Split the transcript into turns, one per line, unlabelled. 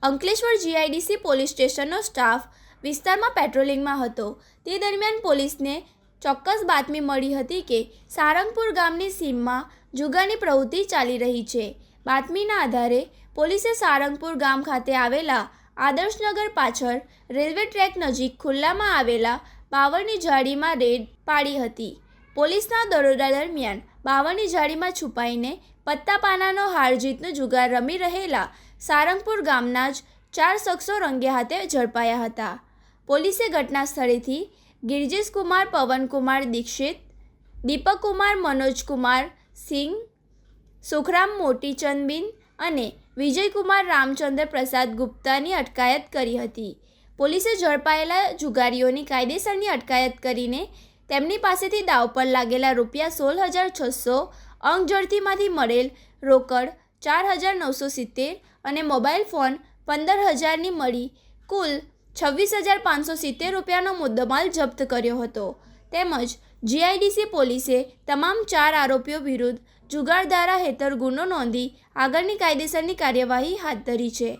Ankleshwar GIDC police સ્ટેશનનો staff વિસ્તારમાં પેટ્રોલિંગમાં હતો તે દરમિયાન પોલીસને ચોક્કસ બાતમી મળી હતી કે સારંગપુર ગામની સીમમાં જુગારની પ્રવૃત્તિ ચાલી રહી છે। બાતમીના આધારે પોલીસે સારંગપુર ગામ ખાતે આવેલા આદર્શનગર પાછળ રેલવે ટ્રેક નજીક ખુલ્લામાં આવેલા બાવળની જાળીમાં રેડ પાડી હતી। પોલીસના દરોડા દરમિયાન બાવળની જાળીમાં છુપાઈને પત્તાપાનાનો હાર જીતનો જુગાર રમી રહેલા સારંગપુર ગામના જ 4 શખ્સો રંગે હાથે ઝડપાયા હતા। પોલીસે ઘટના સ્થળેથી ગિરજેશકુમાર પવનકુમાર દીક્ષિત, દીપકકુમાર મનોજકુમાર સિંહ, સુખરામ મોટીચંદબિન અને વિજયકુમાર રામચંદ્ર પ્રસાદ ગુપ્તાની અટકાયત કરી હતી। પોલીસે ઝડપાયેલા જુગારીઓની કાયદેસરની અટકાયત કરીને તેમની પાસેથી દાવ પર લાગેલા ₹16,600 અંક ઝડતીમાંથી મળેલ રોકડ 4,970 અને મોબાઈલ ફોન 15,000ની મળી કુલ ₹26,570નો મુદ્દામાલ જપ્ત કર્યો હતો। તેમજ જીઆઈડીસી પોલીસે તમામ 4 આરોપીઓ વિરુદ્ધ જુગાર ધારા હેઠળ ગુનો નોંધી આગળની કાયદેસરની કાર્યવાહી હાથ ધરી છે।